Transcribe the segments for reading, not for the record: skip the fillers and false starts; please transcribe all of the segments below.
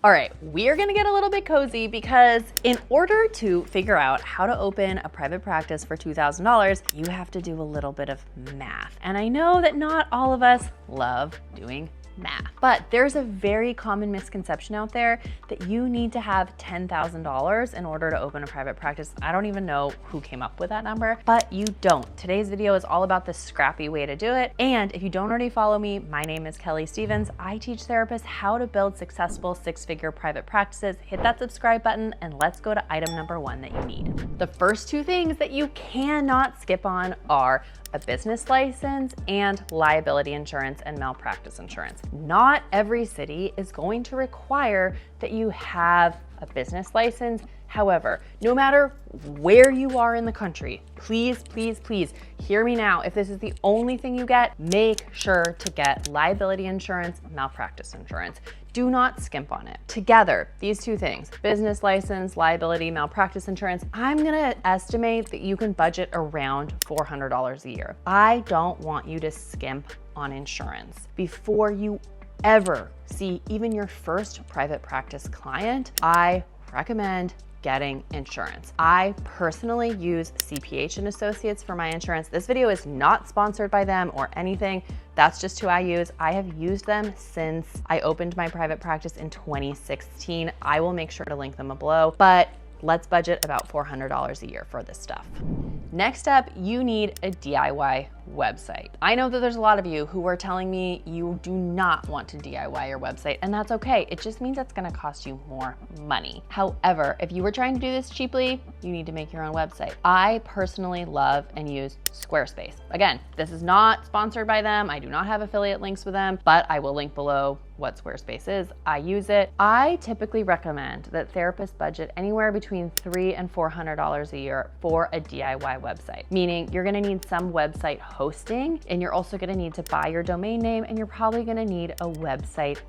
All right, we're gonna get a little bit cozy because in order to figure out how to open a private practice for $2,000, you have to do a little bit of math. And I know that not all of us love doing math, but there's a very common misconception out there that you need to have $10,000 in order to open a private practice. I don't even know who came up with that number, but you don't. Today's video is all about the scrappy way to do it. And if you don't already follow me, my name is Kelly Stevens. I teach therapists how to build successful six-figure private practices. Hit that subscribe button and let's go to item number one that you need. The first two things that you cannot skip on are a business license and liability insurance and malpractice insurance. Not every city is going to require that you have a business license. However, no matter where you are in the country, please, please, please hear me now. If this is the only thing you get, make sure to get liability insurance, malpractice insurance. Do not skimp on it. Together, these two things, business license, liability, malpractice insurance, I'm gonna estimate that you can budget around $400 a year. I don't want you to skimp on insurance. Before you ever see even your first private practice client, I recommend getting insurance. I personally use CPH & Associates for my insurance. This video is not sponsored by them or anything. That's just who I use. I have used them since I opened my private practice in 2016. I will make sure to link them below, but let's budget about $400 a year for this stuff. Next up, you need a DIY website. I know that there's a lot of you who are telling me you do not want to DIY your website, and that's okay. It just means it's gonna cost you more money. However, if you were trying to do this cheaply, you need to make your own website. I personally love and use Squarespace. Again, this is not sponsored by them. I do not have affiliate links with them, but I will link below what Squarespace is. I use it. I typically recommend that therapists budget anywhere between $300 and $400 a year for a DIY website, meaning you're gonna need some website hosting, and you're also gonna need to buy your domain name, and you're probably gonna need a website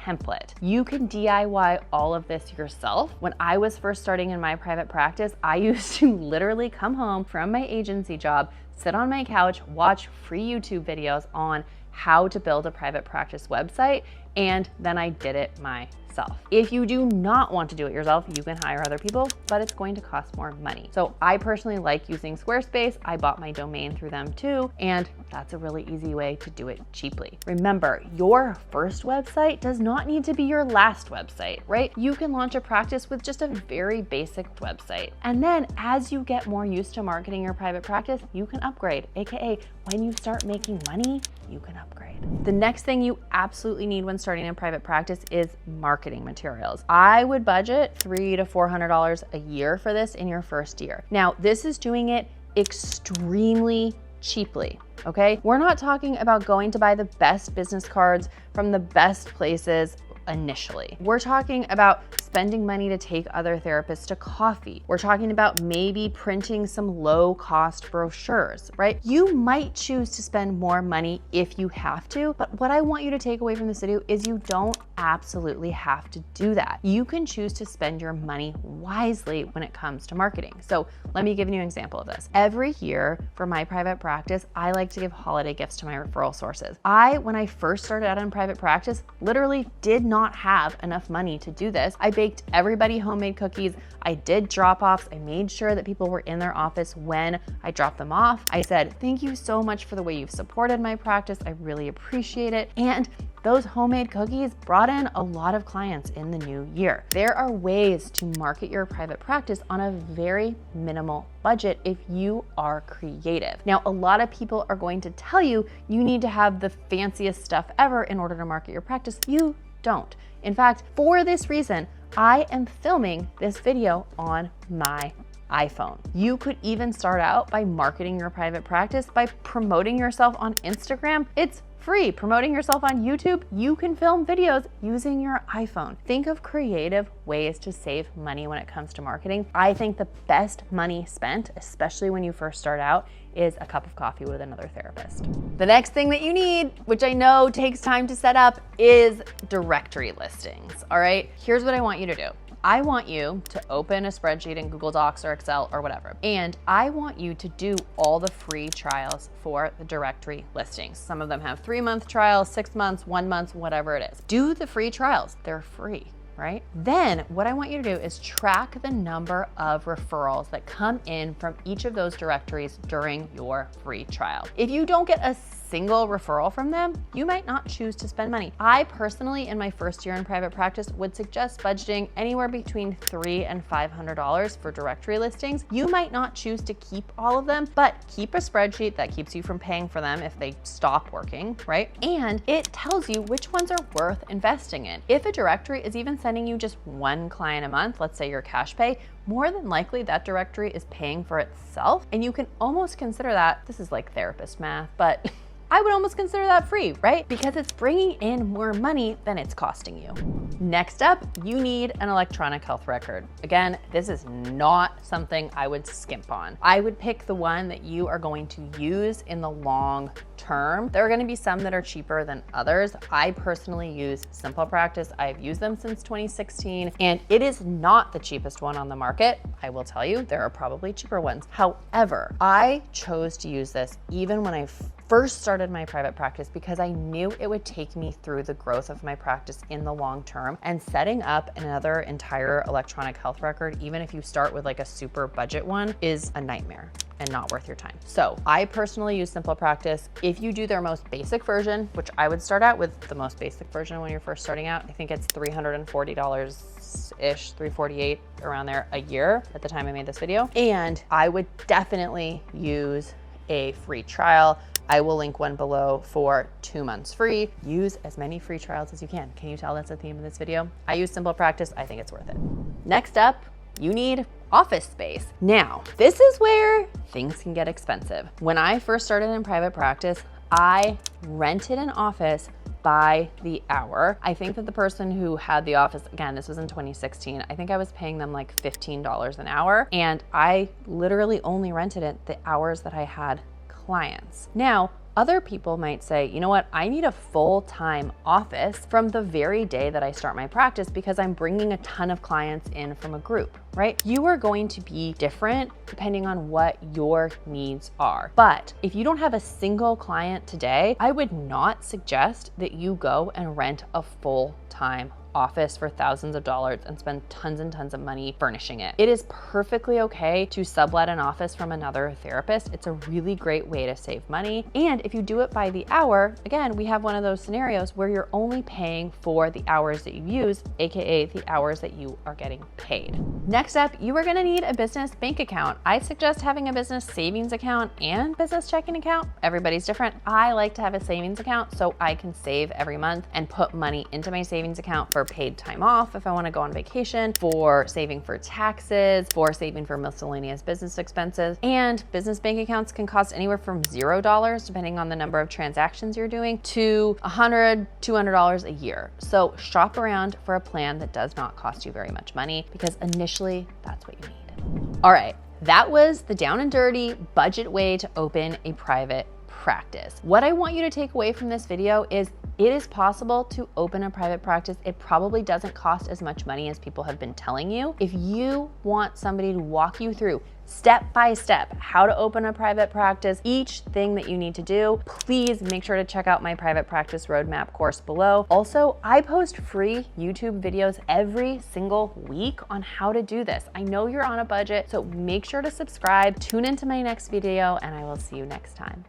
template. You can DIY all of this yourself. When I was first starting in my private practice, I used to literally come home from my agency job, sit on my couch, watch free YouTube videos on how to build a private practice website, and then I did it myself. If you do not want to do it yourself, you can hire other people, but it's going to cost more money. So I personally like using Squarespace. I bought my domain through them too, and that's a really easy way to do it cheaply. Remember, your first website does not need to be your last website, right? You can launch a practice with just a very basic website. And then as you get more used to marketing your private practice, you can upgrade, AKA when you start making money, you can upgrade. The next thing you absolutely need when starting a private practice is marketing materials. I would budget $300 to $400 a year for this in your first year. Now, this is doing it extremely cheaply, okay? We're not talking about going to buy the best business cards from the best places initially. We're talking about spending money to take other therapists to coffee. We're talking about maybe printing some low-cost brochures, right? You might choose to spend more money if you have to, but what I want you to take away from this video is you don't absolutely have to do that. You can choose to spend your money wisely when it comes to marketing. So let me give you an example of this. Every year for my private practice, I like to give holiday gifts to my referral sources. When I first started out in private practice, literally did not have enough money to do this. I baked everybody homemade cookies. I did drop-offs. I made sure that people were in their office when I dropped them off. I said, thank you so much for the way you've supported my practice. I really appreciate it. And those homemade cookies brought in a lot of clients in the new year. There are ways to market your private practice on a very minimal budget if you are creative. Now, a lot of people are going to tell you you need to have the fanciest stuff ever in order to market your practice. You don't. In fact, for this reason, I am filming this video on my iPhone. You could even start out by marketing your private practice by promoting yourself on Instagram. It's free. Promoting yourself on YouTube, you can film videos using your iPhone. Think of creative ways to save money when it comes to marketing. I think the best money spent, especially when you first start out, is a cup of coffee with another therapist. The next thing that you need, which I know takes time to set up, is directory listings. All right, here's what I want you to do. I want you to open a spreadsheet in Google Docs or Excel or whatever, and I want you to do all the free trials for the directory listings. Some of them have 3-month trials, 6 months, 1 month, whatever it is. Do the free trials, they're free. right? Then what I want you to do is track the number of referrals that come in from each of those directories during your free trial. If you don't get a single referral from them, you might not choose to spend money. I personally, in my first year in private practice, would suggest budgeting anywhere between $300 and $500 for directory listings. You might not choose to keep all of them, but keep a spreadsheet that keeps you from paying for them if they stop working, right? And it tells you which ones are worth investing in. If a directory is even sending you just one client a month, let's say you're cash pay, more than likely that directory is paying for itself. And you can almost consider that, this is like therapist math, but I would almost consider that free, right? Because it's bringing in more money than it's costing you. Next up, you need an electronic health record. Again, this is not something I would skimp on. I would pick the one that you are going to use in the long term. There are gonna be some that are cheaper than others. I personally use SimplePractice. I've used them since 2016, and it is not the cheapest one on the market. I will tell you, there are probably cheaper ones. However, I chose to use this even when I first started my private practice because I knew it would take me through the growth of my practice in the long term, and setting up another entire electronic health record, even if you start with like a super budget one, is a nightmare and not worth your time. So I personally use SimplePractice. If you do their most basic version, which I would start out with the most basic version when you're first starting out, I think it's $340-ish, $348, around there a year at the time I made this video. And I would definitely use a free trial. I will link one below for 2 months free. Use as many free trials as you can. Can you tell that's the theme of this video? I use SimplePractice. I think it's worth it. Next up, you need office space. Now, this is where things can get expensive. When I first started in private practice, I rented an office by the hour. I think that the person who had the office, again, this was in 2016, I think I was paying them like $15 an hour, and I literally only rented it the hours that I had clients. Now, other people might say, you know what, I need a full-time office from the very day that I start my practice because I'm bringing a ton of clients in from a group, right? You are going to be different depending on what your needs are. But if you don't have a single client today, I would not suggest that you go and rent a full-time office for thousands of dollars and spend tons and tons of money furnishing it. It is perfectly okay to sublet an office from another therapist. It's a really great way to save money. And if you do it by the hour, again, we have one of those scenarios where you're only paying for the hours that you use, AKA the hours that you are getting paid. Next up, you are gonna need a business bank account. I suggest having a business savings account and business checking account. Everybody's different. I like to have a savings account so I can save every month and put money into my savings account for paid time off if I want to go on vacation, for saving for taxes, for saving for miscellaneous business expenses. And business bank accounts can cost anywhere from $0, depending on the number of transactions you're doing, to $100, $200 a year. So shop around for a plan that does not cost you very much money, because initially that's what you need. All right, that was the down and dirty budget way to open a private practice. What I want you to take away from this video is it is possible to open a private practice. It probably doesn't cost as much money as people have been telling you. If you want somebody to walk you through step by step how to open a private practice, each thing that you need to do, please make sure to check out my private practice roadmap course below. Also, I post free YouTube videos every single week on how to do this. I know you're on a budget, so make sure to subscribe, tune into my next video, and I will see you next time.